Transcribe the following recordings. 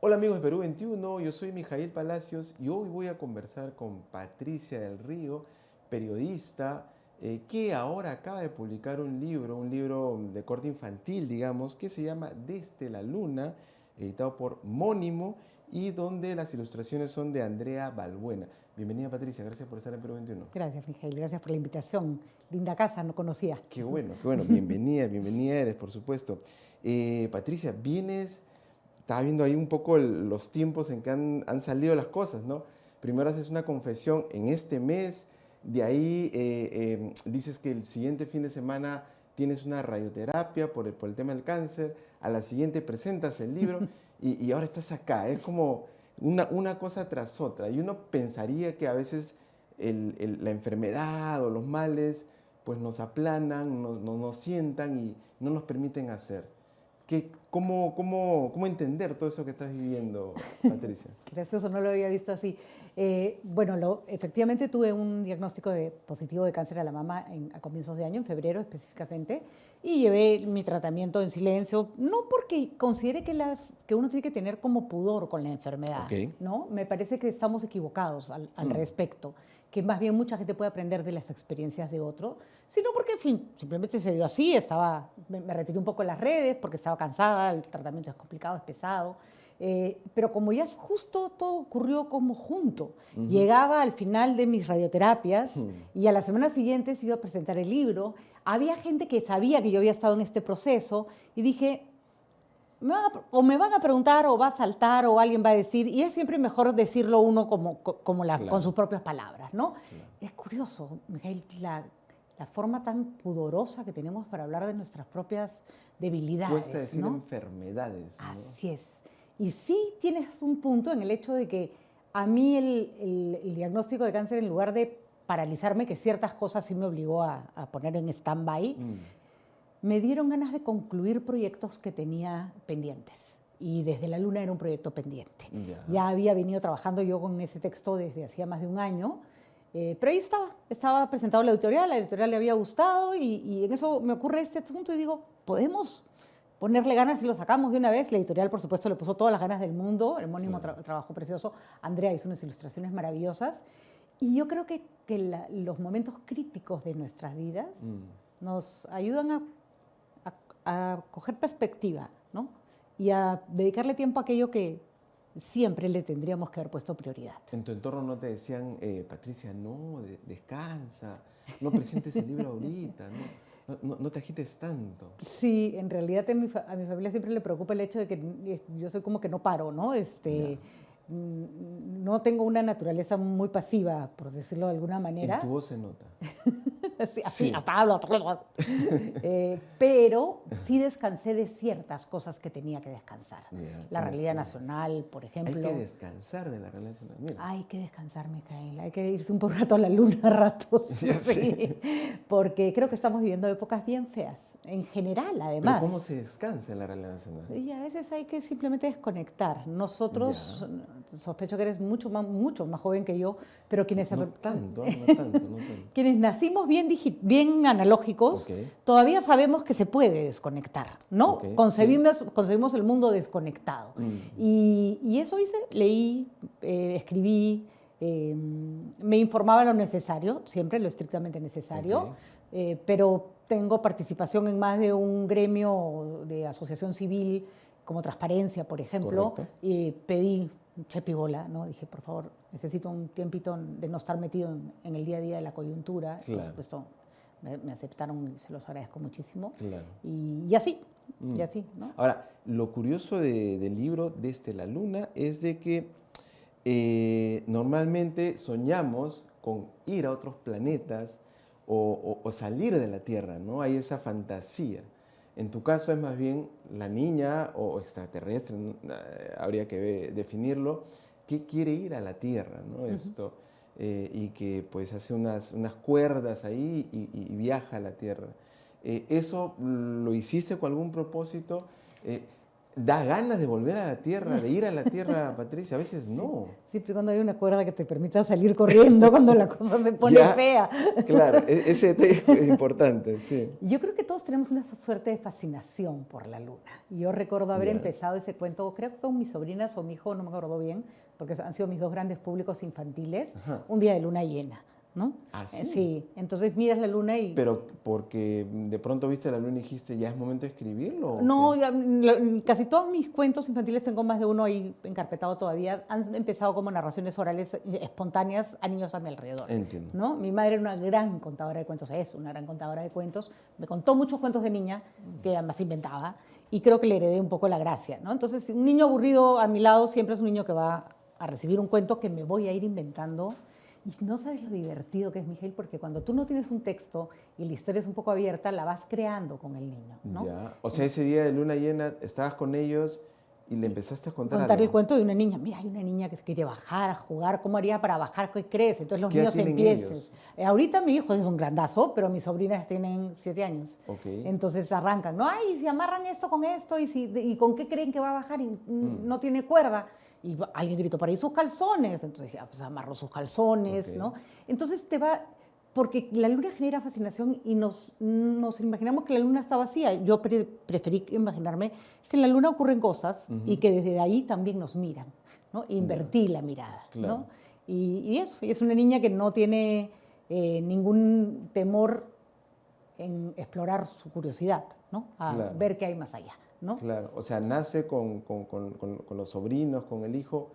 Hola amigos de Perú 21, yo soy Mijail Palacios y hoy voy a conversar con Patricia del Río, periodista, que ahora acaba de publicar un libro de corte infantil, digamos, que se llama Desde la Luna, editado por Mónimo y donde las ilustraciones son de Andrea Balbuena. Bienvenida Patricia, gracias por estar en Perú 21. Gracias, Miguel. Gracias por la invitación. Linda casa, no conocía. Qué bueno, bienvenida, bienvenida eres, por supuesto. Patricia, estaba viendo ahí un poco los tiempos en que han salido las cosas, ¿no? Primero haces una confesión en este mes, de ahí dices que el siguiente fin de semana tienes una radioterapia por el tema del cáncer, a la siguiente presentas el libro y ahora estás acá. Es como una cosa tras otra. Y uno pensaría que a veces la enfermedad o los males pues nos aplanan, nos sientan y no nos permiten hacer. ¿Cómo entender todo eso que estás viviendo, Patricia? Gracias, no lo había visto así. Efectivamente tuve un diagnóstico positivo de cáncer a la mama a comienzos de año, en febrero específicamente, y llevé mi tratamiento en silencio, no porque considere que uno tiene que tener como pudor con la enfermedad, Ok. ¿no? Me parece que estamos equivocados al respecto, que más bien mucha gente puede aprender de las experiencias de otro, sino porque, en fin, simplemente se dio así, me retiré un poco de las redes porque estaba cansada, el tratamiento es complicado, es pesado, pero como ya justo todo ocurrió como junto, llegaba al final de mis radioterapias y a la semana siguiente se iba a presentar el libro, había gente que sabía que yo había estado en este proceso y dije, me van a preguntar o va a saltar o alguien va a decir, y es siempre mejor decirlo uno Claro, con sus propias palabras, ¿no? claro. Es curioso, Miguel, la forma tan pudorosa que tenemos para hablar de nuestras propias Cuesta debilidades, decir ¿no? enfermedades, ¿no? Así es. Y sí tienes un punto en el hecho de que a mí el diagnóstico de cáncer, en lugar de paralizarme, que ciertas cosas sí me obligó a poner en stand-by, me dieron ganas de concluir proyectos que tenía pendientes. Y Desde la Luna era un proyecto pendiente. Ya había venido trabajando yo con ese texto desde hacía más de un año, pero ahí estaba presentado en la editorial le había gustado y en eso me ocurre este asunto y digo, ¿podemos ponerle ganas y lo sacamos de una vez? La editorial, por supuesto, le puso todas las ganas del mundo, el Mónimo trabajo precioso, Andrea hizo unas ilustraciones maravillosas y yo creo que los momentos críticos de nuestras vidas nos ayudan a coger perspectiva, ¿no? Y a dedicarle tiempo a aquello que siempre le tendríamos que haber puesto prioridad. En tu entorno no te decían, Patricia, no, descansa, no presentes el libro ahorita, no te agites tanto. Sí, en realidad a mi familia siempre le preocupa el hecho de que yo soy como que no paro, ¿no? No tengo una naturaleza muy pasiva, por decirlo de alguna manera. En tu voz se nota. Sí, así, Sí. hasta hablo. Pero sí descansé de ciertas cosas que tenía que descansar. La realidad nacional, por ejemplo. Hay que descansar de la realidad nacional. Mira. Hay que descansar, Micaela. Hay que irse un poco rato a la luna, a ratos. Sí. Porque creo que estamos viviendo épocas bien feas. En general, además. Pero ¿cómo se descansa en la realidad nacional? Y a veces hay que simplemente desconectar. Nosotros, sospecho que eres mucho más joven que yo, pero No tanto. quienes nacimos bien analógicos, todavía sabemos que se puede desconectar, ¿no? Concebimos el mundo desconectado. Y eso hice, leí, escribí, me informaba lo necesario, siempre lo estrictamente necesario, pero tengo participación en más de un gremio de asociación civil, como Transparencia, por ejemplo, y pedí chepibola, ¿no? Dije, por favor, necesito un tiempito de no estar metido en el día a día de la coyuntura. Por supuesto, me aceptaron y se los agradezco muchísimo. Y así, ¿no? Ahora, lo curioso del libro Desde la Luna es de que normalmente soñamos con ir a otros planetas o salir de la Tierra, ¿no? Hay esa fantasía. En tu caso es más bien la niña o extraterrestre, habría que definirlo, que quiere ir a la Tierra, ¿no? Y que pues hace unas cuerdas ahí y viaja a la Tierra. ¿Eso lo hiciste con algún propósito? Da ganas de volver a la tierra, de ir a la tierra, Patricia, a veces no. Siempre y cuando hay una cuerda que te permita salir corriendo cuando la cosa se pone fea. Claro, ese detalle es importante, sí. Yo creo que todos tenemos una suerte de fascinación por la luna. Yo recuerdo haber empezado ese cuento, creo que con mis sobrinas o mi hijo, no me acuerdo bien, porque han sido mis dos grandes públicos infantiles, un día de luna llena, ¿no? ¿Ah, sí? Sí, entonces miras la luna y... Pero porque de pronto viste la luna y dijiste, ¿ya es momento de escribirlo? No, casi todos mis cuentos infantiles, tengo más de uno ahí encarpetado todavía, han empezado como narraciones orales espontáneas a niños a mi alrededor. Entiendo. ¿No? Mi madre era una gran contadora de cuentos, es una gran contadora de cuentos, me contó muchos cuentos de niña, que además inventaba, y creo que le heredé un poco la gracia, ¿no? Entonces, un niño aburrido a mi lado siempre es un niño que va a recibir un cuento que me voy a ir inventando. Y no sabes lo divertido que es, Miguel, porque cuando tú no tienes un texto y la historia es un poco abierta, la vas creando con el niño, ¿no? Ya. O sea, ese día de luna llena estabas con ellos y le empezaste a contar Contar algo. el cuento de una niña. Mira, hay una niña que se quiere bajar a jugar. ¿Cómo haría para bajar? ¿Qué crees? Entonces los ¿Qué edad niños tienen empiezan. ellos? Ahorita mi hijo es un grandazo, pero mis sobrinas tienen 7 años. Okay. Entonces arrancan. No, ay, si amarran esto con esto y con qué creen que va a bajar y no tiene cuerda. Y alguien gritó por ahí sus calzones. Entonces ya, pues amarró sus calzones, Okay. ¿no? Entonces te va... Porque la luna genera fascinación y nos imaginamos que la luna está vacía. Yo preferí imaginarme que en la luna ocurren cosas y que desde ahí también nos miran, ¿no? Invertí la mirada, Claro. ¿no? Y eso, y es una niña que no tiene ningún temor en explorar su curiosidad, ¿no? A Claro. ver qué hay más allá, ¿no? Claro, o sea, nace con los sobrinos, con el hijo.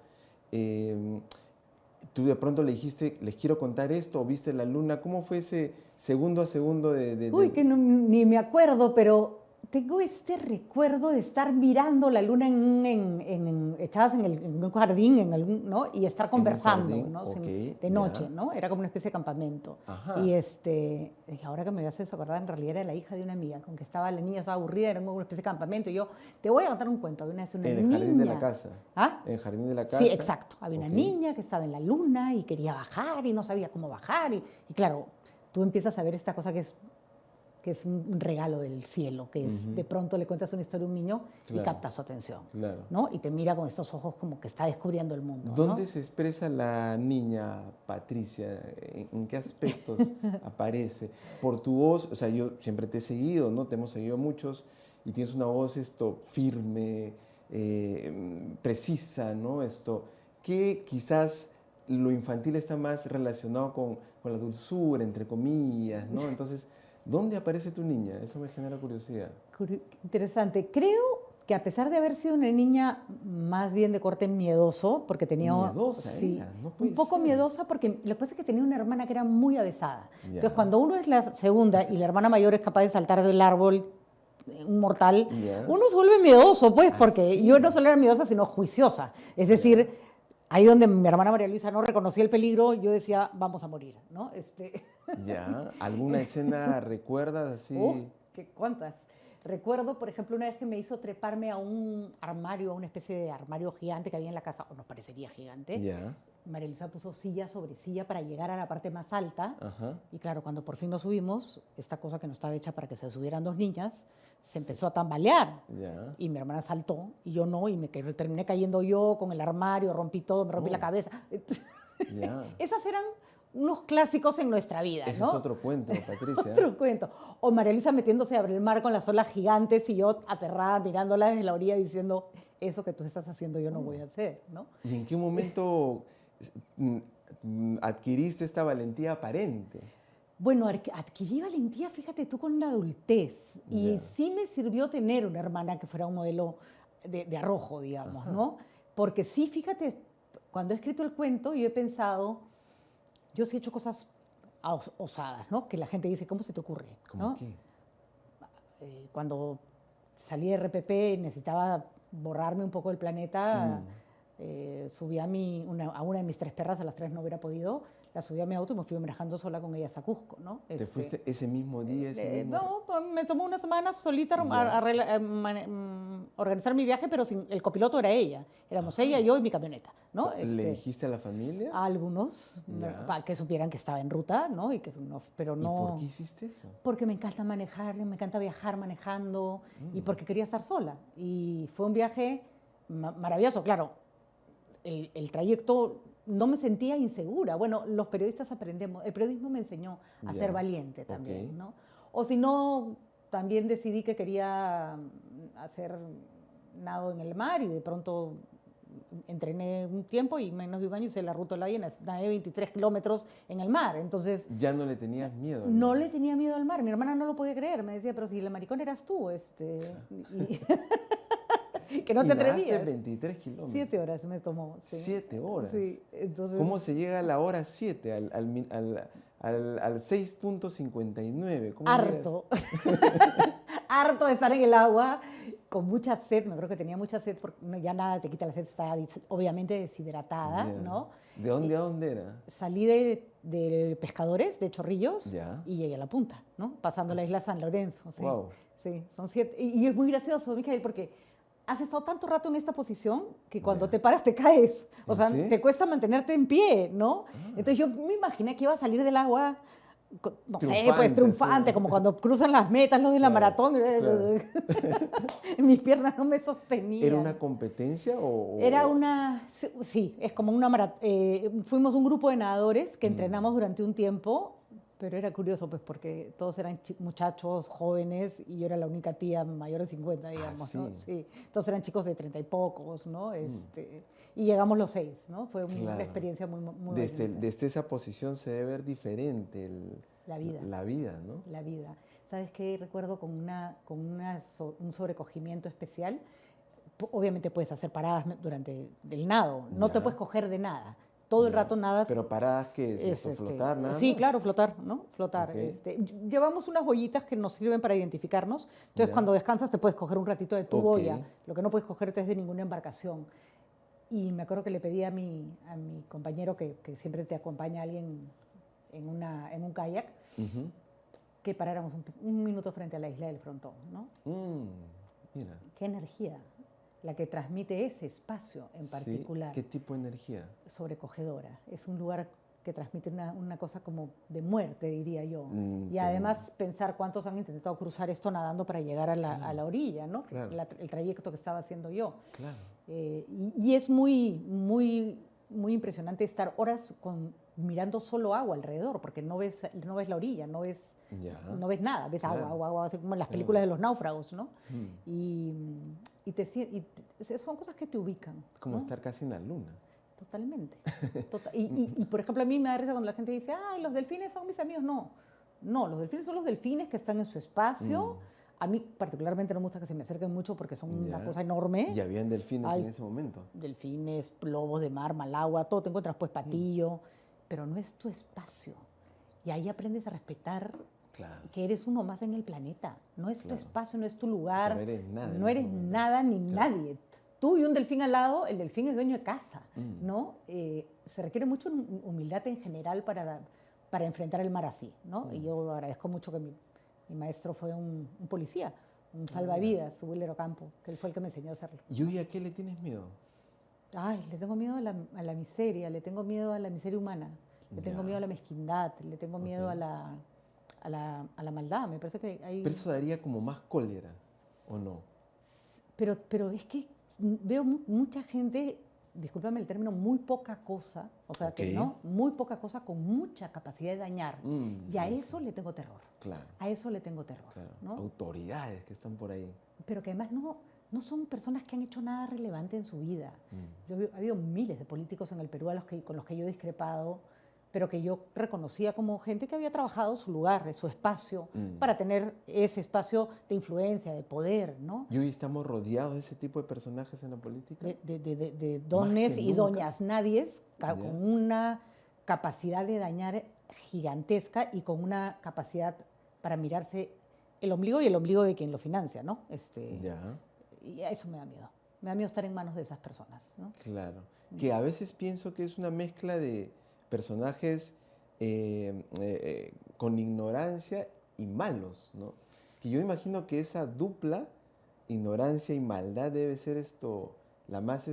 Tú de pronto le dijiste, les quiero contar esto, o viste la luna. ¿Cómo fue ese segundo a segundo Uy, que ni me acuerdo, pero tengo este recuerdo de estar mirando la luna echadas en un jardín, ¿no? Y estar conversando, jardín, ¿no? ok, De noche, ya. ¿no? Era como una especie de campamento. Ajá. Y dije, ahora que me haces acordar, en realidad era la hija de una amiga, con que la niña estaba aburrida, era una especie de campamento. Y yo, te voy a contar un cuento. Había una En el niña. jardín de la casa. ¿Ah? En el jardín de la casa. Sí, exacto. Había una Ok. niña que estaba en la luna y quería bajar y no sabía cómo bajar. Y claro, tú empiezas a ver esta cosa que es un regalo del cielo, que es de pronto le cuentas una historia a un niño Claro. y capta su atención, Claro. ¿no? Y te mira con estos ojos como que está descubriendo el mundo, ¿Dónde ¿no? se expresa la niña, Patricia? ¿En qué aspectos aparece? Por tu voz, o sea, yo siempre te he seguido, ¿no? Te hemos seguido muchos y tienes una voz firme, precisa, ¿no? Que quizás lo infantil está más relacionado con la dulzura, entre comillas, ¿no? Entonces, ¿dónde aparece tu niña? Eso me genera curiosidad. Interesante. Creo que a pesar de haber sido una niña más bien de corte miedoso, porque tenía... Miedosa sí, era, no puede un poco ser. miedosa porque lo que pasa es que tenía una hermana que era muy avesada. Ya. Entonces, cuando uno es la segunda y la hermana mayor es capaz de saltar del árbol, un mortal, Ya. uno se vuelve miedoso, pues, porque sí. yo no solo era miedosa, sino juiciosa. Es decir, ahí donde mi hermana María Luisa no reconocía el peligro, yo decía, vamos a morir, ¿no? ¿Ya? ¿Alguna escena recuerdas así? ¿Cuántas? Recuerdo, por ejemplo, una vez que me hizo treparme a un armario, a una especie de armario gigante que había en la casa, o nos parecería gigante. Ya. María Luisa puso silla sobre silla para llegar a la parte más alta. Ajá. Y claro, cuando por fin nos subimos, esta cosa que no estaba hecha para que se subieran dos niñas, se empezó a tambalear. Ya. Y mi hermana saltó y yo no, y terminé cayendo yo con el armario, rompí todo, me rompí la cabeza. Ya. Esas eran unos clásicos en nuestra vida, Ese ¿no? es otro cuento, Patricia. Otro cuento. O María Luisa metiéndose a abrir el mar con las olas gigantes y yo aterrada mirándola desde la orilla diciendo, eso que tú estás haciendo yo no voy a hacer, ¿no? ¿Y en qué momento adquiriste esta valentía aparente? Bueno, adquirí valentía, fíjate tú, con la adultez. Y Ya. sí me sirvió tener una hermana que fuera un modelo de arrojo, digamos, Ajá. ¿no? Porque sí, fíjate, cuando he escrito el cuento, yo he pensado, yo sí he hecho cosas osadas, ¿no? Que la gente dice, ¿cómo se te ocurre? ¿Cómo ¿no? qué? Cuando salí de RPP necesitaba borrarme un poco del planeta, subí a una de mis 3 perras, a las 3 no hubiera podido, la subí a mi auto y me fui manejando sola con ella hasta Cusco, ¿no? ¿Te fuiste ese mismo día? No, pues, me tomó una semana solita organizar mi viaje, pero sin, el copiloto era ella. Éramos ella, yo y mi camioneta, ¿no? ¿Le dijiste a la familia? A algunos, para que supieran que estaba en ruta, ¿no? Y que no, pero no. ¿Y por qué hiciste eso? Porque me encanta manejar, me encanta viajar manejando y porque quería estar sola. Y fue un viaje maravilloso, claro. El trayecto, no me sentía insegura. Bueno, los periodistas aprendemos, el periodismo me enseñó a ser valiente también, ¿no? O si no, también decidí que quería hacer nado en el mar y de pronto entrené un tiempo y menos de un año hice la ruta de la Viena, nadé 23 kilómetros en el mar. Entonces, ¿ya no le tenías miedo? No le tenía miedo al mar. Mi hermana no lo podía creer. Me decía, pero si la maricona eras tú, que no te atrevías. 23 kilómetros. 7 horas me tomó. Sí. 7 horas. Sí, entonces... ¿Cómo se llega a la hora 7, al 6.59? Harto. Harto de estar en el agua, con mucha sed. Me creo que tenía mucha sed, porque ya nada te quita la sed, estaba obviamente deshidratada, ¿no? ¿De dónde a dónde era? Salí de Pescadores, de Chorrillos, y llegué a la punta, ¿no? Pasando la isla San Lorenzo. Sí, wow. Sí, son 7. Y es muy gracioso, Mijael, porque has estado tanto rato en esta posición que cuando te paras te caes. O sea, te cuesta mantenerte en pie, ¿no? Entonces yo me imaginé que iba a salir del agua, no sé, pues triunfante, como cuando cruzan las metas los de la maratón. Mis piernas no me sostenían. ¿Era una competencia o...? Era una... Sí, es como una maratón. Fuimos un grupo de nadadores que entrenamos durante un tiempo. Pero era curioso, pues, porque todos eran muchachos jóvenes y yo era la única tía mayor de 50, digamos, ¿sí? ¿no? Sí. Todos eran chicos de 30 y pocos, ¿no? Y llegamos los 6, ¿no? Fue una experiencia muy desde esa posición se debe ver diferente la vida. La vida, ¿no? La vida. ¿Sabes qué? Recuerdo con un sobrecogimiento especial. Obviamente puedes hacer paradas durante el nado. No te puedes coger de nada. Todo el rato nadas. ¿Pero paradas qué es? ¿Flotar nada Sí, más? claro, flotar, ¿no? Flotar. Llevamos unas boyitas que nos sirven para identificarnos. Entonces, cuando descansas te puedes coger un ratito de tu boya. Lo que no puedes cogerte es de ninguna embarcación. Y me acuerdo que le pedí a mi compañero, que siempre te acompaña alguien en un kayak, que paráramos un minuto frente a la isla del Frontón, ¿no? Mira. Qué energía la que transmite ese espacio en particular. ¿Qué tipo de energía? Sobrecogedora. Es un lugar que transmite una cosa como de muerte, diría yo. Y además pensar cuántos han intentado cruzar esto nadando para llegar a la orilla, ¿no? Claro. El trayecto que estaba haciendo yo. Claro. Y es muy, muy, muy impresionante estar horas mirando solo agua alrededor, porque no ves la orilla, no ves nada, ves agua, así como en las películas de los náufragos, ¿no? Y son cosas que te ubican. Como ¿no? estar casi en la luna. Totalmente. Y, por ejemplo, a mí me da risa cuando la gente dice, ay, los delfines son mis amigos. No, los delfines son los delfines que están en su espacio. A mí particularmente no me gusta que se me acerquen mucho porque son una cosa enorme. ¿Y habían delfines en ese momento? Delfines, lobos de mar, malagua, todo. Te encuentras pues patillo, pero no es tu espacio. Y ahí aprendes a respetar que eres uno más en el planeta. No es tu espacio, no es tu lugar. No eres nada. No eres nada ni nadie. Tú y un delfín al lado, el delfín es dueño de casa, ¿no? Se requiere mucha humildad en general para enfrentar el mar así, ¿no? Y yo agradezco mucho que mi maestro fue un policía, un salvavidas, Wilder Ocampo, que él fue el que me enseñó a hacerlo. ¿Y hoy a qué le tienes miedo? Ay, le tengo miedo a la miseria, le tengo miedo a la miseria humana, le tengo miedo a la mezquindad, le tengo miedo a la maldad. Me parece que hay... Pero eso daría como más cólera, ¿o no? Pero es que veo mucha gente, discúlpame el término, muy poca cosa, o sea, que no, muy poca cosa con mucha capacidad de dañar. Y a eso le tengo terror. Claro. A eso le tengo terror. Claro. ¿no? Autoridades que están por ahí. Pero que además no son personas que han hecho nada relevante en su vida. Ha habido miles de políticos en el Perú con los que yo he discrepado, pero que yo reconocía como gente que había trabajado su lugar, su espacio, para tener ese espacio de influencia, de poder, ¿no? ¿Y hoy estamos rodeados de ese tipo de personajes en la política? De dones y doñas nadies, con una capacidad de dañar gigantesca y con una capacidad para mirarse el ombligo y el ombligo de quien lo financia, ¿no? Y a eso me da miedo. Me da miedo estar en manos de esas personas, ¿no? Claro. Que a veces pienso que es una mezcla de personajes con ignorancia y malos, ¿no? Que yo imagino que esa dupla, ignorancia y maldad, debe ser la más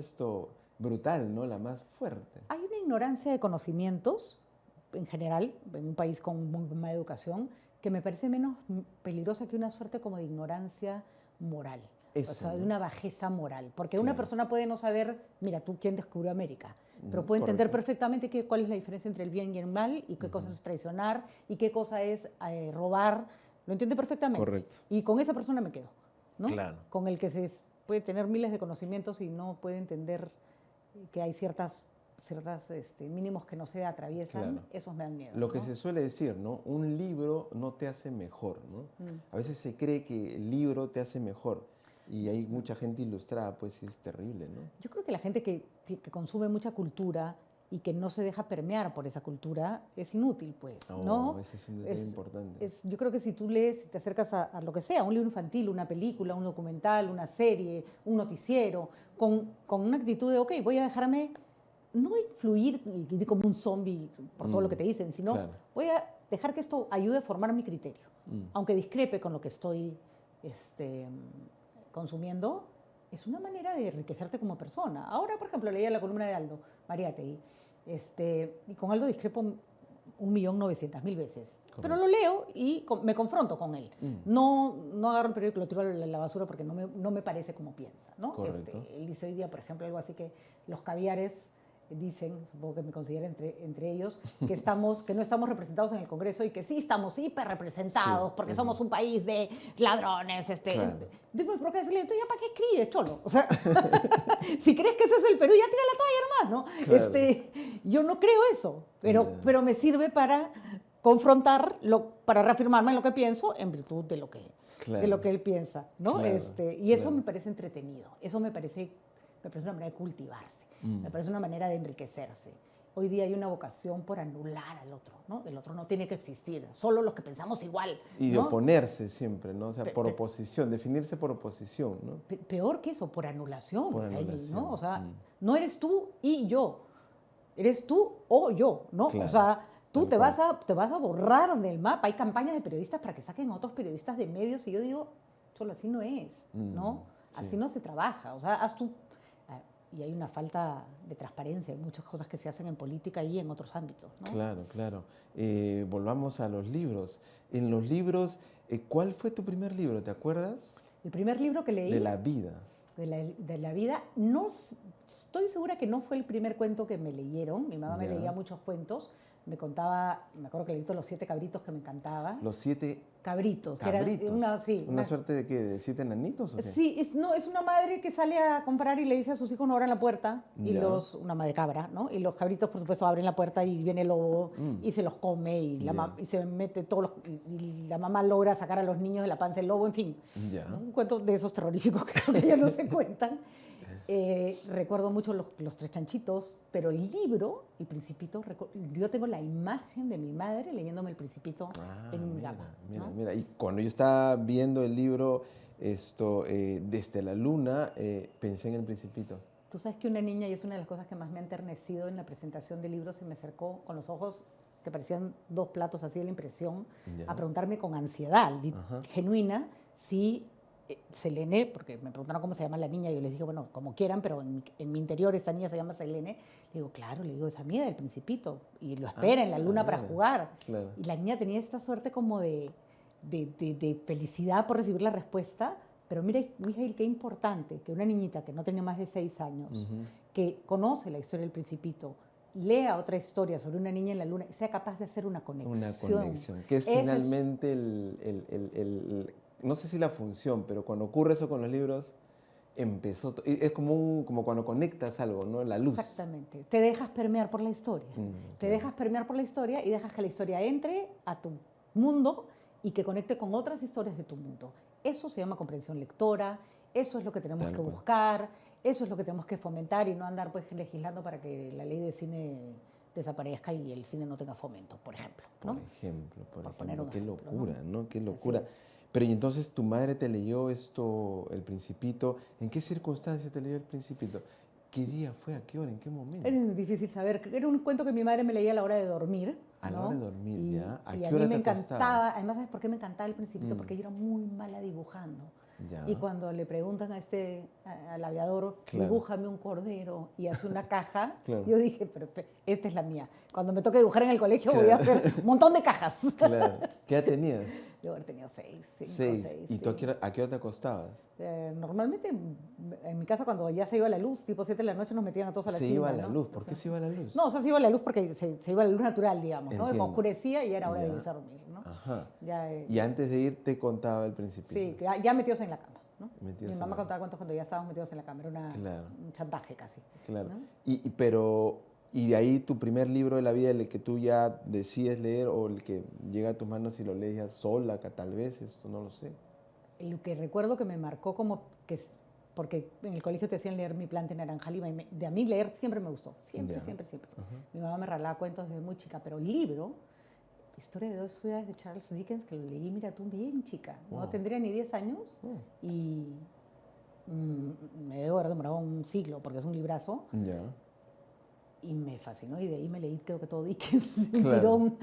brutal, ¿no? La más fuerte. Hay una ignorancia de conocimientos, en general, en un país con muy mala educación, que me parece menos peligrosa que una suerte como de ignorancia moral. Eso, O sea, de ¿no? una bajeza moral. Porque una Claro. persona puede no saber, mira, tú quién descubrió América, pero puede entender Correcto. perfectamente cuál es la diferencia entre el bien y el mal, y qué cosa es traicionar, y qué cosa es robar. Lo entiende perfectamente. Correcto. Y con esa persona me quedo, ¿no? Claro. Con el que se puede tener miles de conocimientos y no puede entender que hay ciertas mínimos que no se atraviesan, Claro. esos me dan miedo. Lo que ¿no? se suele decir, ¿no? Un libro no te hace mejor, ¿no? Mm. A veces se cree que el libro te hace mejor y hay mucha gente ilustrada, pues sí es terrible, ¿no? Yo creo que la gente que consume mucha cultura y que no se deja permear por esa cultura es inútil, pues, ¿no? Ese es un detalle importante. Yo creo que si tú lees, si te acercas a lo que sea, un libro infantil, una película, un documental, una serie, un noticiero, con una actitud de, ok, voy a dejarme, no influir y vivir como un zombie por todo lo que te dicen, sino claro. voy a dejar que esto ayude a formar mi criterio, aunque discrepe con lo que estoy consumiendo. Es una manera de enriquecerte como persona. Ahora, por ejemplo, leía la columna de Aldo Mariátegui, y con Aldo discrepo 1.900.000 veces. Correcto. Pero lo leo y me confronto con él. No agarro el periódico y lo tiro a la basura porque no me parece como piensa, ¿no? Correcto. Él dice hoy día, por ejemplo, algo así que los caviares dicen, supongo que me considera entre ellos, que no estamos representados en el Congreso y que sí estamos hiper representados Sí, porque somos un país de ladrones. Claro. Después, ¿por qué decirle? Entonces, ¿ya para qué escribes, cholo? O sea, si crees que ese es el Perú, ya tira la toalla nomás, ¿no? Claro. Yo no creo eso, pero me sirve para confrontar, para reafirmarme en lo que pienso en virtud de lo que él piensa, ¿no? Claro, Y eso claro. me parece entretenido, eso me parece una manera de cultivarse, me parece una manera de enriquecerse. Hoy día hay una vocación por anular al otro, ¿no? El otro no tiene que existir, solo los que pensamos igual. Y de ¿no? oponerse siempre, ¿no? O sea, por oposición, definirse por oposición, ¿no? Peor que eso, por anulación, Por Mijail, anulación. ¿no? O sea, no eres tú y yo, eres tú o yo, ¿no? Claro, o sea, tú tal te cual. vas a borrar del mapa. Hay campañas de periodistas para que saquen a otros periodistas de medios y yo digo, cholo, así no es, ¿no? Sí. Así no se trabaja. O sea, haz tú. Y hay una falta de transparencia en muchas cosas que se hacen en política y en otros ámbitos, ¿no? Claro, claro. Volvamos a los libros. En los libros, ¿cuál fue tu primer libro? ¿Te acuerdas? El primer libro que leí De la vida. de la vida, no estoy segura que no fue el primer cuento que me leyeron. Mi mamá me Ya. leía muchos cuentos. Me contaba, me acuerdo que leí todos los 7 cabritos que me encantaba. Los 7 Cabritos. cabritos. Que era ¿Una suerte de qué? ¿De 7 enanitos o qué? Sí, es una madre que sale a comprar y le dice a sus hijos no abran la puerta. Y Ya. una madre cabra, ¿no? Y los cabritos, por supuesto, abren la puerta y viene el lobo y se los come y, Ya. y se mete y la mamá logra sacar a los niños de la panza del lobo, en fin. Ya. ¿No? Un cuento de esos terroríficos que creo que ya no se cuentan. Recuerdo mucho los 3 chanchitos, pero el libro, El Principito, yo tengo la imagen de mi madre leyéndome El Principito en mi cama. Mira. Y cuando yo estaba viendo el libro Desde la Luna, pensé en El Principito. Tú sabes que una niña, y es una de las cosas que más me ha enternecido en la presentación del libro, se me acercó con los ojos que parecían 2 platos así de la impresión, Ya. a preguntarme con ansiedad Ajá. genuina si Selene, porque me preguntaron cómo se llama la niña, y yo les dije, bueno, como quieran, pero en mi interior esta niña se llama Selene. Le digo, claro, es amiga del Principito, y lo espera en la luna para mira. jugar. Claro. Y la niña tenía esta suerte como de felicidad por recibir la respuesta. Pero mira, Mijail, qué importante que una niñita que no tenía más de 6 años, que conoce la historia del Principito, lea otra historia sobre una niña en la luna y sea capaz de hacer una conexión. Una conexión, que es finalmente no sé si la función, pero cuando ocurre eso con los libros, es como cuando conectas algo, ¿no? La luz. Exactamente. Te dejas permear por la historia. Te Claro. dejas permear por la historia y dejas que la historia entre a tu mundo y que conecte con otras historias de tu mundo. Eso se llama comprensión lectora, eso es lo que tenemos Tal que cual. buscar, eso es lo que tenemos que fomentar y no andar pues legislando para que la ley de cine desaparezca y el cine no tenga fomento, por ejemplo, ¿no? Por poner ejemplo, un qué ejemplo, locura, ¿no? ¿no? Qué Así locura. es. Pero y entonces tu madre te leyó El Principito. ¿En qué circunstancias te leyó El Principito? ¿Qué día fue? ¿A qué hora? ¿En qué momento? Es difícil saber. Era un cuento que mi madre me leía a la hora de dormir. A la ¿no? hora de dormir, y, ¿ya? ¿A y qué a hora mí me te encantaba. acostabas? Además, ¿sabes por qué me encantaba al principito? Mm. Porque yo era muy mala dibujando. Ya. Y cuando le preguntan al aviador, Claro. dibújame un cordero y hace una caja, Claro. yo dije, pero esta es la mía. Cuando me toque dibujar en el colegio voy a Claro. hacer un montón de cajas. Claro. ¿Qué edad tenías? Yo haber tenido 6, 5, 6. 6. ¿Y tú a qué hora te acostabas? Normalmente en mi casa cuando ya se iba la luz, tipo 7 de la noche, nos metían a todos a la Se cima, iba la ¿no? luz. ¿Por O qué sea, se iba la luz? No, o sea, se iba la luz porque se iba la luz natural, digamos, ¿no? Entiendo. Oscurecía y era hora de Ya. irse a dormir, ¿no? Ajá. Ya, Y antes de ir te contaba el principio. sí, que ya metidos en la cama, ¿no? Metidos Mi en mamá la- contaba cuentos cuando ya estábamos metidos en la cama, era Claro. un chantaje casi. Claro. ¿no? Y de ahí tu primer libro de la vida, el que tú ya decides leer o el que llega a tus manos y lo lees ya sola, que tal vez, esto no lo sé. Lo que recuerdo que me marcó porque en el colegio te hacían leer Mi planta naranja lima y de a mí leer siempre me gustó, siempre, Ya. siempre, siempre. Ajá. Mi mamá me regalaba cuentos desde muy chica, pero libro, Historia de 2 ciudades de Charles Dickens, que lo leí, mira tú, bien chica, no Wow. tendría ni 10 años Oh, y me debo haber demorado un siglo porque es un librazo ya. y me fascinó y de ahí me leí creo que todo Dickens, de un Claro. tirón.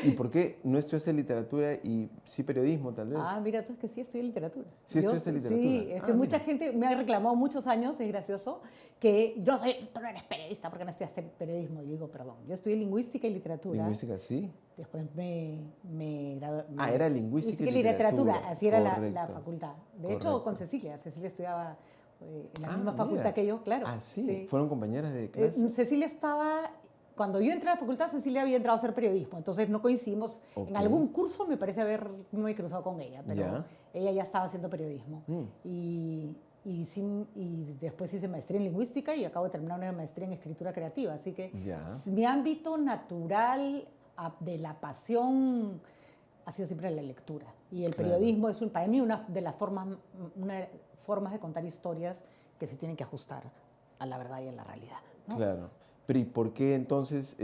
¿Y por qué no estudiaste literatura y sí periodismo, tal vez? Ah, mira, tú es que sí estudié literatura. Sí Yo estudiaste literatura. Sí, es que Ah, mucha mira. gente me ha reclamado muchos años, es gracioso, que tú no eres periodista porque no estudiaste periodismo. Y digo, perdón, yo estudié lingüística y literatura. Lingüística, sí. Después me gradué. Ah, era lingüística y literatura. así era la Correcto. facultad. De hecho, Correcto. con Cecilia estudiaba en la Ah, misma facultad mira. que yo, claro. Ah, sí. ¿Fueron compañeras de Eh, clase? Cecilia estaba, cuando yo entré a la facultad, Cecilia había entrado a hacer periodismo, entonces no coincidimos. Ok. En algún curso me parece haberme cruzado con ella, pero Ya. ella ya estaba haciendo periodismo. Mm. Y después hice maestría en lingüística y acabo de terminar una maestría en escritura creativa, así que Ya. mi ámbito natural de la pasión ha sido siempre la lectura. Y el Claro. periodismo es para mí una de las formas de contar historias que se tienen que ajustar a la verdad y a la realidad, ¿no? Claro. Pero ¿y por qué entonces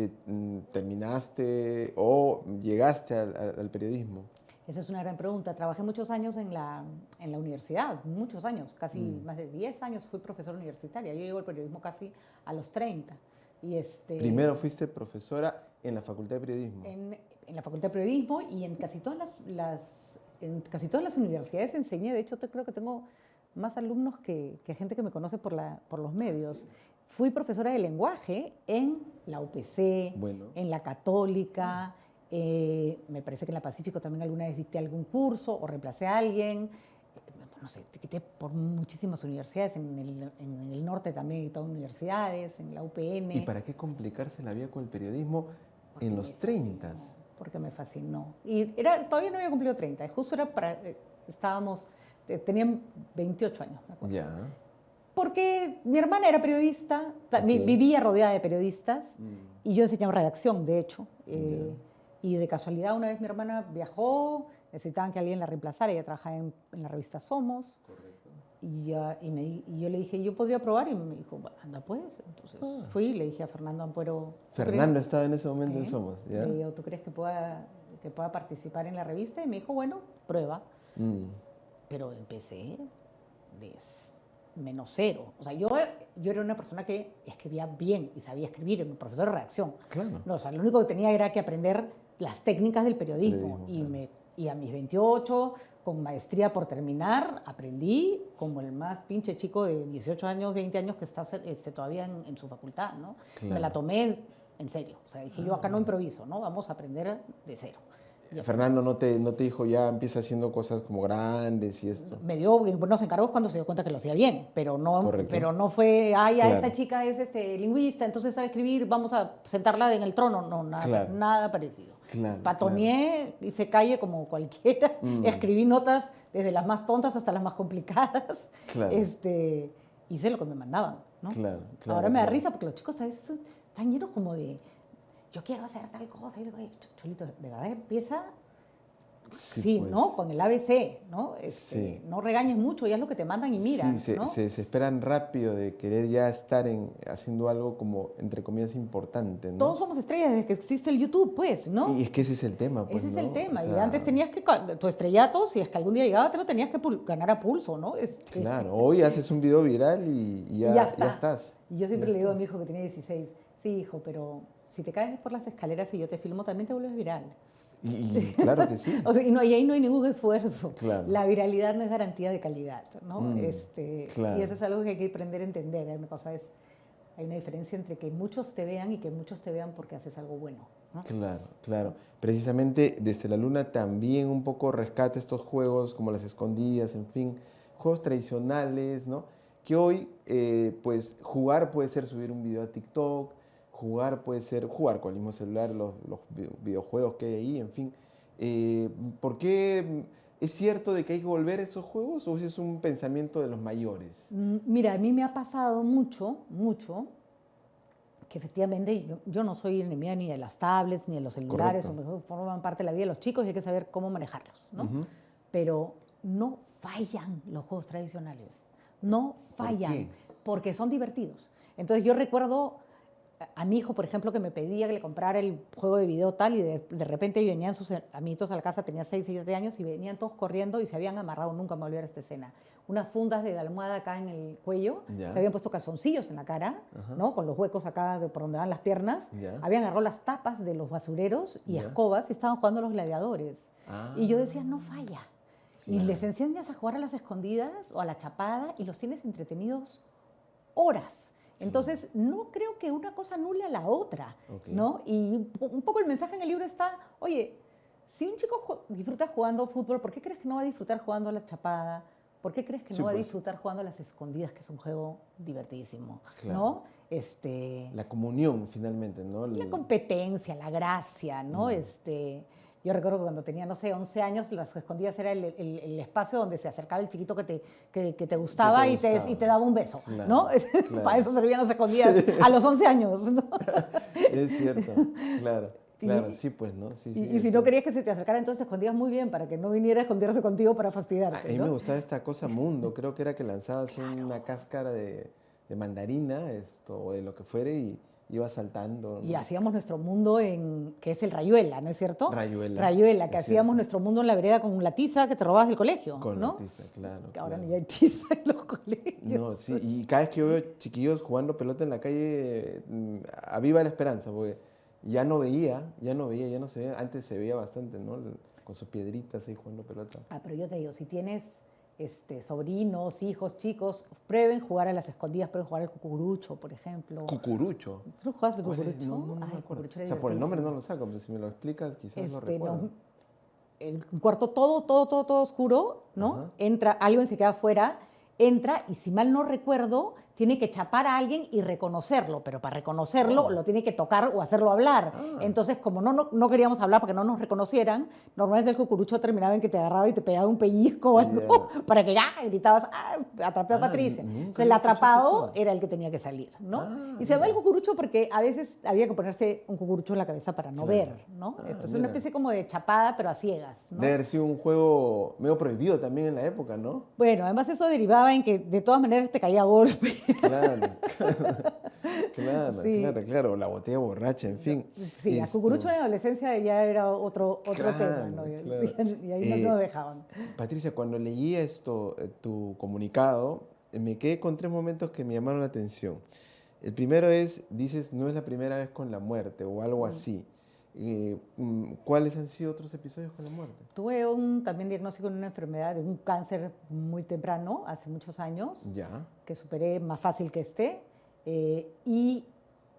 terminaste o llegaste al periodismo? Esa es una gran pregunta. Trabajé muchos años en la universidad, muchos años, casi más de 10 años fui profesora universitaria. Yo llego al periodismo casi a los 30. Y Primero fuiste profesora en la Facultad de Periodismo. en la Facultad de Periodismo y en casi todas las universidades enseñé. De hecho, creo que tengo más alumnos que gente que me conoce por los medios. Fui profesora de lenguaje en la UPC, Bueno. en la Católica, me parece que en la Pacífico también alguna vez dicté algún curso o reemplacé a alguien. No sé, quité por muchísimas universidades, en el norte también he dictado universidades, en la UPN. ¿Y para qué complicarse la vida con el periodismo Porque en me los 30? fascinó, porque me fascinó. Y todavía no había cumplido 30, justo era tenían 28 años, me acuerdo. Ya. Porque mi hermana era periodista, Ok. vivía rodeada de periodistas Mm. y yo enseñaba redacción, de hecho. Ya. Y de casualidad una vez mi hermana viajó, necesitaban que alguien la reemplazara, ella trabajaba en la revista Somos. Correcto. Y yo le dije, ¿yo podría probar? Y me dijo, "Bueno, anda pues". Entonces fui y le dije a Fernando Ampuero. ¿tú Fernando crees- estaba en ese momento en ¿Eh? Somos, ¿ya? Le digo, ¿tú crees que pueda participar en la revista? Y me dijo, bueno, prueba. Mm. Pero empecé de menos 0. O sea, yo era una persona que escribía bien y sabía escribir, era un profesor de redacción. Claro. No, o sea, lo único que tenía era que aprender las técnicas del periodismo. Periodismo, Y a mis 28, con maestría por terminar, aprendí como el más pinche chico de 18 años, 20 años que está todavía en su facultad, ¿no? Claro. Me la tomé en serio. O sea, dije, yo acá no improviso, ¿no? Vamos a aprender de cero. Fernando no te dijo ya empieza haciendo cosas como grandes y esto. Me dio buenos encargos cuando se dio cuenta que lo hacía bien, pero no fue, ya Claro. esta chica es lingüista, entonces sabe escribir, vamos a sentarla en el trono. No, nada, Claro. nada parecido. Claro, Patoneé, hice calle como cualquiera, Mm. escribí notas desde las más tontas hasta las más complicadas. Claro. Hice lo que me mandaban, ¿no? Claro. Ahora me da claro. risa porque los chicos a veces están llenos como de, yo quiero hacer tal cosa. Y digo, "Oye, Cholito, de verdad empieza Sí, pues. ¿no? Con el ABC, ¿no? Sí. No regañes mucho, ya es lo que te mandan y mira, Sí, ¿no? se desesperan rápido de querer ya estar haciendo algo como, entre comillas, importante, ¿no? Todos somos estrellas desde que existe el YouTube, pues, ¿no? Y es que ese es el tema, pues, Ese es ¿no? el tema. O Y sea, antes tenías que, tu estrellato, si es que algún día llegaba, te lo tenías que ganar a pulso, ¿no? claro, hoy haces un video viral y Y ya, ya está. ya estás. Y yo Ya siempre le digo a estás. mi hijo que tiene 16, sí, hijo, pero si te caes por las escaleras y yo te filmo, también te vuelves viral. Y claro que sí. O sea, y ahí no hay ningún esfuerzo. Claro. La viralidad no es garantía de calidad, ¿no? Claro. Y eso es algo que hay que aprender a entender. Hay una diferencia entre que muchos te vean y que muchos te vean porque haces algo bueno, ¿no? Claro, claro. Precisamente desde la luna también un poco rescata estos juegos como las escondidas, en fin, juegos tradicionales, ¿no? Que hoy, pues, jugar puede ser subir un video a TikTok, jugar puede ser jugar con el mismo celular, los videojuegos que hay ahí, en fin. ¿Por qué es cierto de que hay que volver a esos juegos o ese es un pensamiento de los mayores? Mira, a mí me ha pasado mucho, que efectivamente yo no soy enemiga ni de las tablets, ni de los celulares, forman parte de la vida de los chicos y hay que saber cómo manejarlos, ¿no? Pero no fallan los juegos tradicionales, no fallan, ¿Por qué? porque son divertidos. Entonces yo recuerdo a mi hijo, por ejemplo, que me pedía que le comprara el juego de video tal y de repente venían sus amiguitos a la casa, tenía 6, 7 años y venían todos corriendo y se habían amarrado, nunca me voy a olvidar esta escena, unas fundas de almohada acá en el cuello, Ya. se habían puesto calzoncillos en la cara, ¿no? Con los huecos acá por donde van las piernas, Ya. habían agarrado las tapas de los basureros y Ya. escobas y estaban jugando a los gladiadores. Ah. Y yo decía, no falla. Y Claro. les enseñas a jugar a las escondidas o a la chapada y los tienes entretenidos horas. Entonces, no creo que una cosa anule a la otra, Ok. ¿no? Y un poco el mensaje en el libro está, oye, si un chico disfruta jugando fútbol, ¿por qué crees que no va a disfrutar jugando a la chapada? ¿Por qué crees que Sí, no va a pues. disfrutar jugando a las escondidas, que es un juego divertidísimo, Claro. ¿no? La comunión, finalmente, ¿no? La competencia, la gracia, ¿no? Yo recuerdo que cuando tenía, no sé, 11 años, las escondidas era el espacio donde se acercaba el chiquito que te gustaba, y te daba un beso, Claro, ¿no? claro. Para eso servían las escondidas a los 11 años, ¿no? Es cierto, claro, claro, sí, pues, ¿no? Sí, Y si no querías que se te acercara, entonces te escondías muy bien para que no viniera a esconderse contigo para A fastidiarte, mí ¿no? me gustaba esta cosa mundo, creo que era que lanzabas una cáscara de mandarina, o de lo que fuere, y ibas saltando, ¿no? Y hacíamos nuestro mundo que es el Rayuela, ¿no es cierto? Rayuela, Rayuela, que es hacíamos cierto. nuestro mundo en la vereda con la tiza que te robabas del colegio, Con ¿no? la tiza, claro. Que ahora claro. ni hay tiza en los colegios. No, sí, y cada vez que yo veo chiquillos jugando pelota en la calle, aviva la esperanza, porque ya no se veía, antes se veía bastante, ¿no? Con sus piedritas ahí jugando pelota. Pero yo te digo, si tienes sobrinos, hijos, chicos, prueben jugar a las escondidas, prueben jugar al cucurucho, por ejemplo. Cucurucho. ¿Tú no jugabas al ¿Cuál es? cucurucho? No me Ay, el acuerdo. cucurucho era O sea, por el nombre no divertidísimo. lo saco, pero si me lo explicas quizás lo recuerdo. Un cuarto todo oscuro, ¿no? Ajá. Entra, alguien se queda afuera, entra y si mal no recuerdo, tiene que chapar a alguien y reconocerlo, pero para reconocerlo lo tiene que tocar o hacerlo hablar. Entonces, como no queríamos hablar para que no nos reconocieran, normalmente el cucurucho terminaba en que te agarraba y te pegaba un pellizco o algo para que gritabas, atrapé a Patricia. nunca Entonces, el había escuchado ese atrapado juego. era el que tenía que salir, ¿no? Y se mira. llama el cucurucho porque a veces había que ponerse un cucurucho en la cabeza para no Claro. ver, ¿no? Entonces, mira. una especie como de chapada, pero a ciegas, ¿no? Debe haber sido un juego medio prohibido también en la época, ¿no? Bueno, además eso derivaba en que de todas maneras te caía a golpe. Claro, claro, Sí. claro, la botella borracha, en fin. Sí, a cucurucho en la adolescencia ya era otro Claro, tema, ¿no? claro. Y ahí no dejaban. Patricia, cuando leí esto, tu comunicado, me quedé con 3 momentos que me llamaron la atención. El primero es, dices, no es la primera vez con la muerte o algo así. ¿Cuáles han sido otros episodios con la muerte? Tuve también diagnóstico de una enfermedad, de un cáncer muy temprano, hace muchos años, Ya. que superé más fácil que y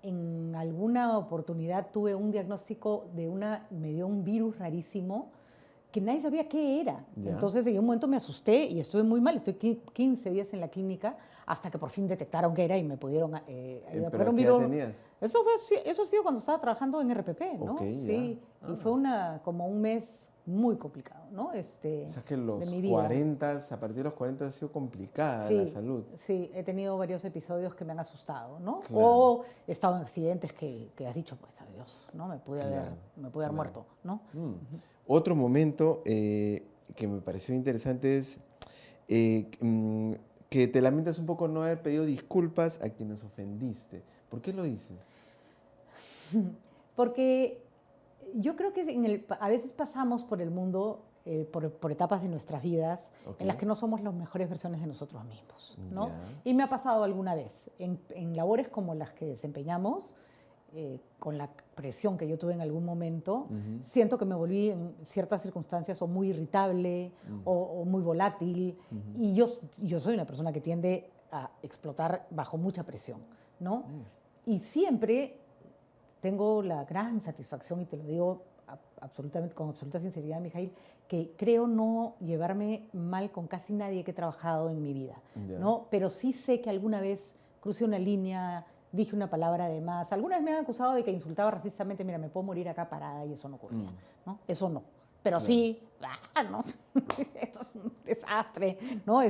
en alguna oportunidad tuve un diagnóstico me dio un virus rarísimo que nadie sabía qué era. Ya. Entonces, en un momento me asusté y estuve muy mal. Estoy 15 días en la clínica hasta que por fin detectaron qué era y me pudieron ayudar. ¿Pero Pero un qué edad virus- tenías? Eso ha sido cuando estaba trabajando en RPP, ¿no? Ok, sí, ya. y fue como un mes muy complicado, ¿no? O sea que de mi vida. 40, a partir de los 40 ha sido complicada Sí, la salud. sí, he tenido varios episodios que me han asustado, ¿no? Claro. O he estado en accidentes que has dicho, pues adiós, ¿no? Me pude Claro, haber claro. muerto, ¿no? Otro momento que me pareció interesante es que te lamentas un poco no haber pedido disculpas a quienes ofendiste. ¿Por qué lo dices? Porque yo creo que a veces pasamos por el mundo, por etapas de nuestras vidas, en las que no somos las mejores versiones de nosotros mismos, ¿no? Ya. Y me ha pasado alguna vez, en labores como las que desempeñamos, con la presión que yo tuve en algún momento, siento que me volví en ciertas circunstancias o muy irritable o muy volátil, y yo soy una persona que tiende a explotar bajo mucha presión, ¿no? Y siempre tengo la gran satisfacción, y te lo digo absolutamente, con absoluta sinceridad, Mijail, que creo no llevarme mal con casi nadie que he trabajado en mi vida, ¿no? Pero sí sé que alguna vez crucé una línea, dije una palabra de más. Alguna vez me han acusado de que insultaba racistamente, mira, me puedo morir acá parada, y eso no ocurría, ¿no? Eso no. Pero sí, ¿no? Esto es un desastre, ¿no?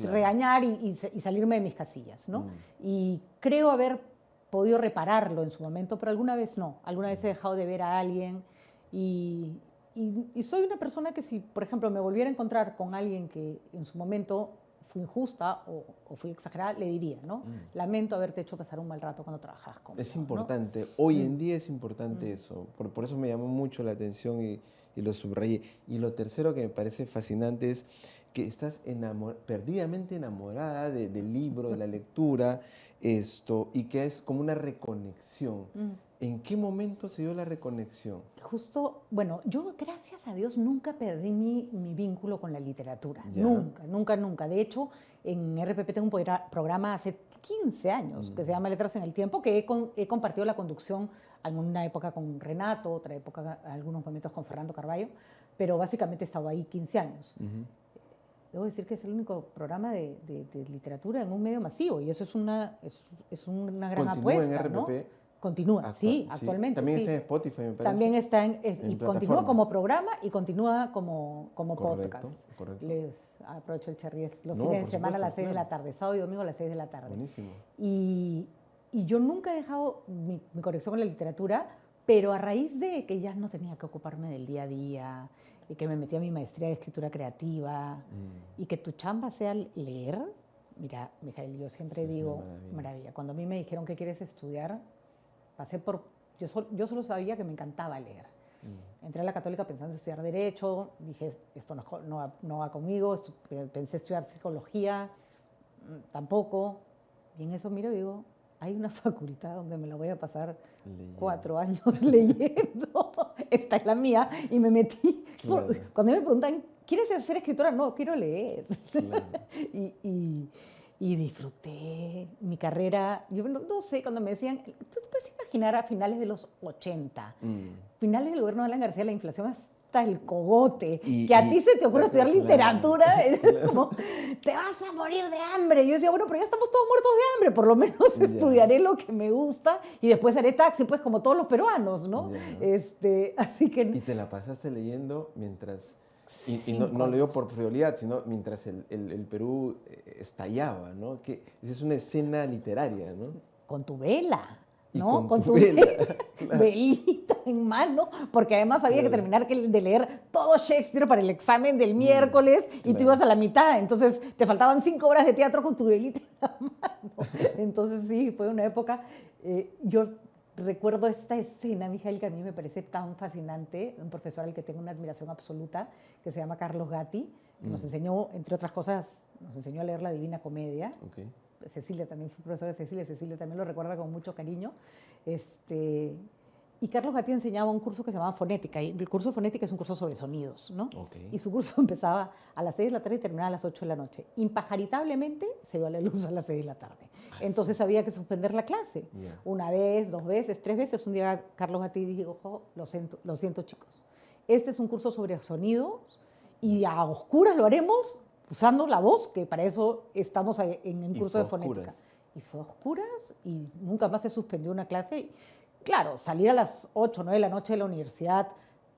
Regañar y salirme de mis casillas, ¿no? Y creo haber podido repararlo en su momento, pero alguna vez no. Alguna vez he dejado de ver a alguien y soy una persona que si, por ejemplo, me volviera a encontrar con alguien que en su momento fui injusta o fui exagerada, le diría, ¿no? Lamento haberte hecho pasar un mal rato cuando trabajas conmigo. Es importante, ¿no? Hoy en día es importante eso. Por eso me llamó mucho la atención y lo subrayé. Y lo tercero que me parece fascinante es que estás perdidamente enamorada del libro, de la lectura, y que es como una reconexión. ¿En qué momento se dio la reconexión? Justo, bueno, yo gracias a Dios nunca perdí mi vínculo con la literatura. ¿Ya? Nunca. De hecho, en RPP tengo un programa hace 15 años que se llama Letras en el Tiempo, que he compartido la conducción alguna época con Renato, otra época, algunos momentos con Fernando Carballo, pero básicamente he estado ahí 15 años. Debo decir que es el único programa de literatura en un medio masivo, y eso es una gran apuesta, en RPP? ¿no? Continúa, sí, actualmente. También sí. está en Spotify, me parece. También está y continúa como programa y continúa como podcast. Correcto. Les aprovecho el cherry, los fines de semana a las 6 de la tarde, sábado y domingo a las 6 de la tarde. Buenísimo. Y yo nunca he dejado mi conexión con la literatura, pero a raíz de que ya no tenía que ocuparme del día a día, y que me metí a mi maestría de escritura creativa, y que tu chamba sea leer. Mira, Mijail, yo siempre digo, maravilla. Cuando a mí me dijeron que quieres estudiar, pasé por... Yo solo sabía que me encantaba leer. Entré a la Católica pensando en estudiar Derecho, dije, esto no va conmigo, pensé estudiar Psicología, tampoco. Y en eso miro y digo, hay una facultad donde me la voy a pasar 4 años leyendo. Esta es la mía. Y me metí. Claro. Cuando me preguntan, ¿quieres ser escritora? No, quiero leer. Claro. Y disfruté mi carrera. Yo no sé, cuando me decían, ¿tú te puedes imaginar a finales de los 80? Finales del gobierno de Alan García, la inflación hasta el cogote, que a ti se te ocurre estudiar literatura, como, te vas a morir de hambre. Y yo decía, bueno, pero ya estamos todos muertos de hambre, por lo menos estudiaré lo que me gusta y después haré taxi, pues como todos los peruanos, ¿no? Así que... Y te la pasaste leyendo mientras... Y no lo digo por frivolidad, sino mientras el Perú estallaba, ¿no? Que esa es una escena literaria, ¿no? Con tu vela, ¿no? Y con tu vela, claro. Velita en mano, porque además había que terminar de leer todo Shakespeare para el examen del miércoles y tú ibas a la mitad, entonces te faltaban 5 horas de teatro con tu velita en la mano. Entonces sí, fue una época... yo recuerdo esta escena, Mijail, que a mí me parece tan fascinante, un profesor al que tengo una admiración absoluta, que se llama Carlos Gatti, que nos enseñó, entre otras cosas, nos enseñó a leer la Divina Comedia. Okay. Cecilia también fue profesora de Cecilia también lo recuerda con mucho cariño. Y Carlos Gatti enseñaba un curso que se llamaba Fonética, y el curso de Fonética es un curso sobre sonidos, ¿no? Okay. Y su curso empezaba a las 6 de la tarde y terminaba a las 8 de la noche. Impajaritablemente se iba la luz a las 6 de la tarde. Entonces había que suspender la clase. Yeah. 1 vez, 2 veces, 3 veces. Un día Carlos Gatti dijo, ojo, lo siento chicos. Este es un curso sobre sonidos y a oscuras lo haremos usando la voz, que para eso estamos en un curso de fonética. Y fue a oscuras y nunca más se suspendió una clase. Claro, salir a las 8 o 9 de la noche de la universidad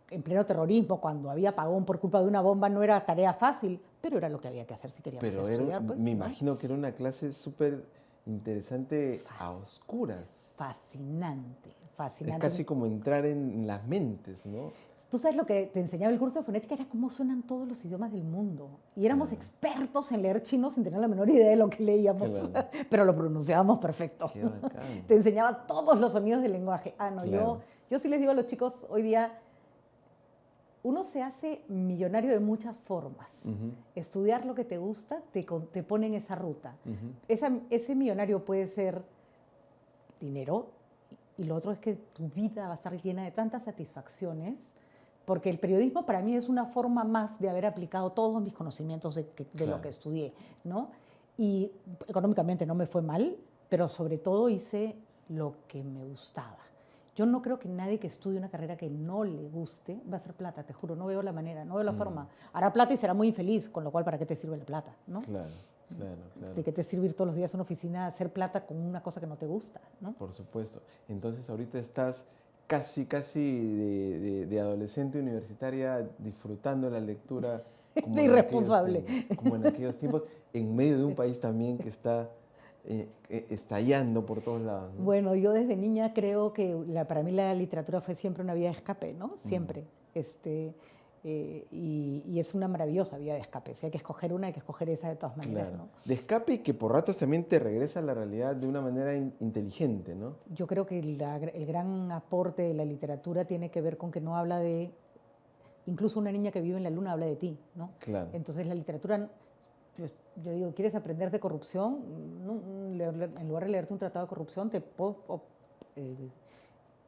en pleno terrorismo, cuando había apagón por culpa de una bomba, no era tarea fácil, pero era lo que había que hacer si queríamos Pero estudiar. Pues, me ¿no? imagino que era una clase súper interesante a oscuras. Fascinante, Es fascinante. casi como entrar en las mentes, ¿no? Tú sabes lo que te enseñaba el curso de fonética era cómo suenan todos los idiomas del mundo. Y éramos Claro. expertos en leer chino sin tener la menor idea de lo que leíamos, Claro. pero lo pronunciábamos perfecto. Qué bacán. Te enseñaba todos los sonidos del lenguaje. No, Claro. yo sí les digo a los chicos hoy día, uno se hace millonario de muchas formas. Ujú, Estudiar lo que te gusta te pone en esa ruta. ujú. Ese millonario puede ser dinero y lo otro es que tu vida va a estar llena de tantas satisfacciones, porque el periodismo para mí es una forma más de haber aplicado todos mis conocimientos de Claro. lo que estudié, ¿no? Y económicamente no me fue mal, pero sobre todo hice lo que me gustaba. Yo no creo que nadie que estudie una carrera que no le guste va a hacer plata, te juro, no veo la manera, no veo la forma. Hará plata y será muy infeliz, con lo cual, ¿para qué te sirve la plata? ¿No? Claro, claro, claro. ¿De qué te sirve ir todos los días a una oficina a hacer plata con una cosa que no te gusta? ¿No? Por supuesto. Entonces ahorita estás casi de adolescente universitaria disfrutando la lectura De irresponsable. como en aquellos tiempos, en medio de un país también que está estallando por todos lados, ¿no? Bueno, yo desde niña creo que para mí la literatura fue siempre una vía de escape, ¿no? Siempre. Y es una maravillosa vía de escape. Si hay que escoger una, hay que escoger esa de todas maneras, Claro. ¿no? De escape y que por ratos también te regresa a la realidad de una manera inteligente, ¿no? Yo creo que el gran aporte de la literatura tiene que ver con que no habla de... Incluso una niña que vive en la luna habla de ti, ¿no? Claro. Entonces la literatura... Pues, yo digo, ¿quieres aprender de corrupción? No, en lugar de leerte un tratado de corrupción, te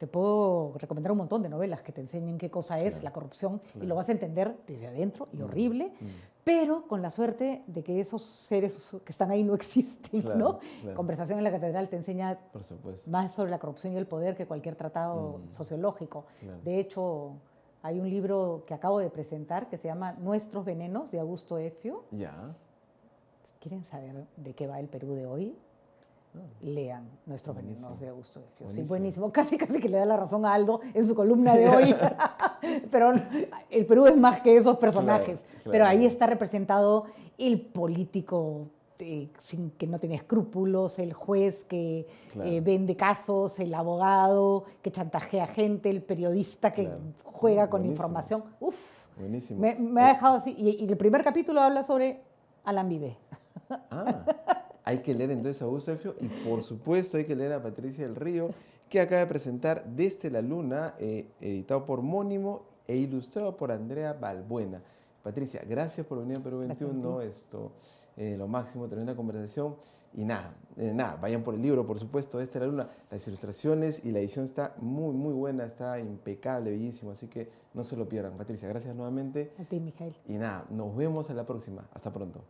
puedo recomendar un montón de novelas que te enseñen qué cosa es la corrupción y lo vas a entender desde adentro y horrible, pero con la suerte de que esos seres que están ahí no existen, Claro, ¿no? claro. Conversación en la Catedral te enseña Por supuesto. más sobre la corrupción y el poder que cualquier tratado sociológico. Claro. De hecho, hay un libro que acabo de presentar que se llama Nuestros Venenos, de Augusto Efio. Ya. ¿Quieren saber de qué va el Perú de hoy? Lean Nuestros Buenísimo. Venenos de Augusto Efio. Sí, Buenísimo. buenísimo. Casi que le da la razón a Aldo en su columna de hoy. Pero el Perú es más que esos personajes. Claro, Pero ahí claro. está representado el político que no tiene escrúpulos, el juez que Claro. vende casos, el abogado que chantajea gente, el periodista que Claro. juega con Buenísimo. información. Uf, Buenísimo. me ha dejado así. Y el primer capítulo habla sobre Alan Vivé. Hay que leer entonces a Augusto Efio y por supuesto hay que leer a Patricia del Río, que acaba de presentar Desde la Luna, editado por Mónimo e ilustrado por Andrea Balbuena. Patricia, gracias por venir a Perú Gracias a 21, lo máximo, tremenda conversación. Y nada, vayan por el libro, por supuesto, Desde la Luna. Las ilustraciones y la edición está muy, muy buena, está impecable, bellísimo, así que no se lo pierdan. Patricia, gracias nuevamente. A ti, Mijael. Y nada, nos vemos a la próxima. Hasta pronto.